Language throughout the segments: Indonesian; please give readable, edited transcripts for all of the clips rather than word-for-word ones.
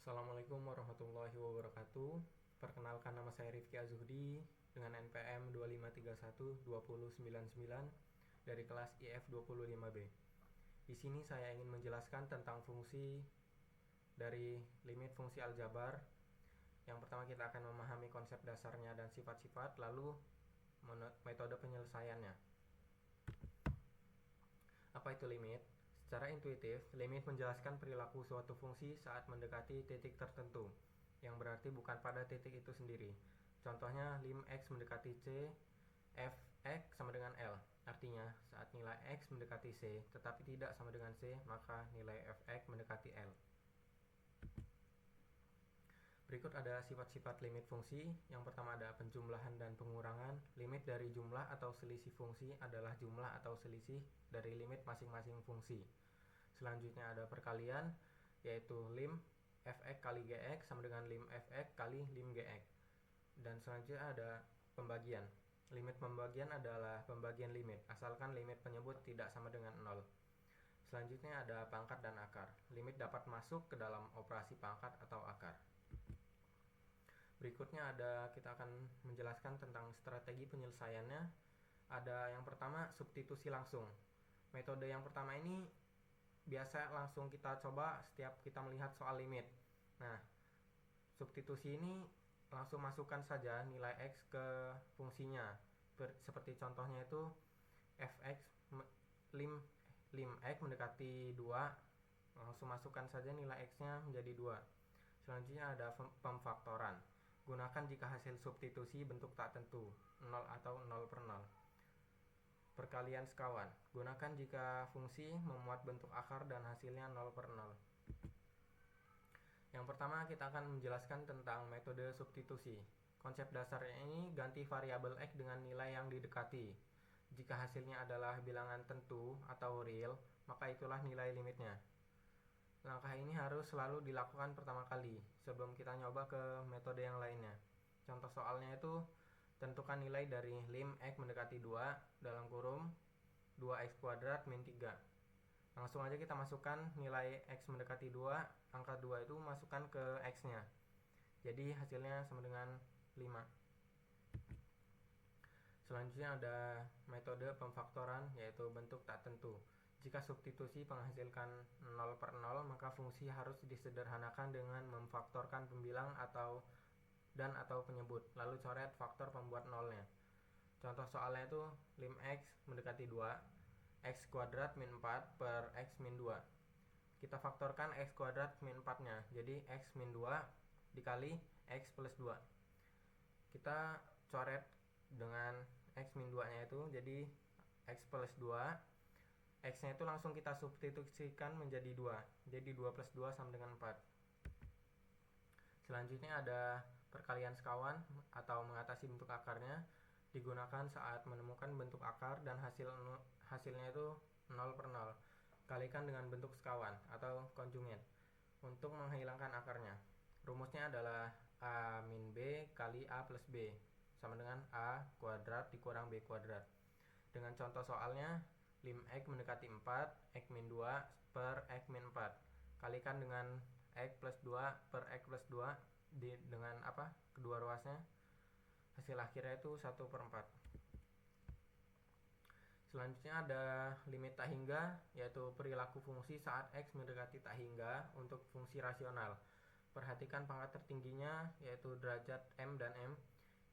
Assalamualaikum warahmatullahi wabarakatuh. Perkenalkan, nama saya Rifki Azuhdi dengan NPM 25312099 dari kelas IF 25B. Di sini saya ingin menjelaskan tentang fungsi dari limit fungsi aljabar. Yang pertama kita akan memahami konsep dasarnya dan sifat-sifat, lalu metode penyelesaiannya. Apa itu limit? Secara intuitif, limit menjelaskan perilaku suatu fungsi saat mendekati titik tertentu, yang berarti bukan pada titik itu sendiri. Contohnya, lim x mendekati c, f x sama dengan L. Artinya, saat nilai x mendekati c, tetapi tidak sama dengan c, maka nilai f x mendekati L. Berikut ada sifat-sifat limit fungsi. Yang pertama ada penjumlahan dan pengurangan. Limit dari jumlah atau selisih fungsi adalah jumlah atau selisih dari limit masing-masing fungsi. Selanjutnya ada perkalian, yaitu lim fx kali gx sama dengan lim fx kali lim gx. Dan selanjutnya ada pembagian. Limit pembagian adalah pembagian limit, asalkan limit penyebut tidak sama dengan 0. Selanjutnya ada pangkat dan akar. Limit dapat masuk ke dalam operasi pangkat atau akar. Berikutnya kita akan menjelaskan tentang strategi penyelesaiannya. Ada yang pertama, substitusi langsung. Metode yang pertama ini biasa langsung kita coba setiap kita melihat soal limit. Nah, substitusi ini langsung masukkan saja nilai x ke fungsinya. Seperti contohnya itu fx lim x mendekati 2, langsung masukkan saja nilai x-nya menjadi 2. Selanjutnya ada pemfaktoran. Gunakan jika hasil substitusi bentuk tak tentu, 0 atau 0 per 0. Perkalian sekawan. Gunakan jika fungsi memuat bentuk akar dan hasilnya 0 per 0. Yang pertama kita akan menjelaskan tentang metode substitusi. Konsep dasarnya ini ganti variabel x dengan nilai yang didekati. Jika hasilnya adalah bilangan tentu atau real, maka itulah nilai limitnya. Langkah ini harus selalu dilakukan pertama kali sebelum kita nyoba ke metode yang lainnya. Contoh soalnya itu, tentukan nilai dari lim x mendekati 2 dalam kurung 2x kuadrat min 3. Langsung aja kita masukkan nilai x mendekati 2, angka 2 itu masukkan ke x-nya. Jadi hasilnya sama dengan 5. Selanjutnya ada metode pemfaktoran, yaitu bentuk tak tentu. Jika substitusi menghasilkan 0 per 0, maka fungsi harus disederhanakan dengan memfaktorkan pembilang atau penyebut, lalu coret faktor pembuat nolnya. Contoh soalnya itu lim x mendekati 2, x kuadrat min 4 per x min 2. Kita faktorkan x kuadrat min 4-nya, jadi x min 2 dikali x plus 2. Kita coret dengan x min 2-nya itu, jadi x plus 2. X-nya itu langsung kita substitusikan menjadi 2. Jadi 2 plus 2 sama dengan 4. Selanjutnya ada perkalian sekawan atau mengatasi bentuk akarnya. Digunakan saat menemukan bentuk akar dan hasilnya itu 0 per 0. Kalikan dengan bentuk sekawan atau konjugat untuk menghilangkan akarnya. Rumusnya adalah A min B kali A plus B sama dengan A kuadrat dikurang B kuadrat. Dengan contoh soalnya, lim x mendekati 4, x min 2 per x min 4. Kalikan dengan x plus 2 per x plus 2 dengan kedua ruasnya. Hasil akhirnya itu 1 per 4. Selanjutnya ada limit tak hingga, yaitu perilaku fungsi saat x mendekati tak hingga untuk fungsi rasional. Perhatikan pangkat tertingginya, yaitu derajat m dan m.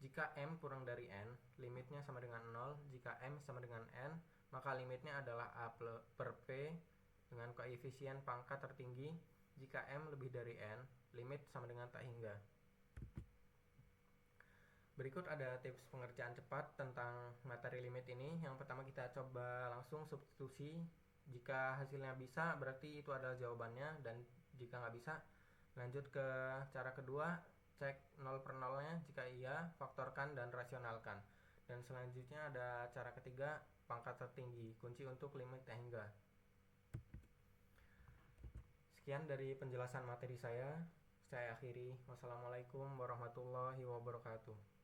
Jika m kurang dari n, limitnya sama dengan 0. Jika m sama dengan n, maka limitnya adalah A per P dengan koefisien pangkat tertinggi. Jika M lebih dari N, limit sama dengan tak hingga. Berikut ada tips pengerjaan cepat tentang materi limit ini. Yang pertama kita coba langsung substitusi. Jika hasilnya bisa, berarti itu adalah jawabannya. Dan jika nggak bisa, lanjut ke cara kedua, cek 0 per 0-nya. Jika iya, faktorkan dan rasionalkan. Dan selanjutnya ada cara ketiga, pangkat tertinggi, kunci untuk limit tak hingga. Sekian dari penjelasan materi saya akhiri. Wassalamualaikum warahmatullahi wabarakatuh.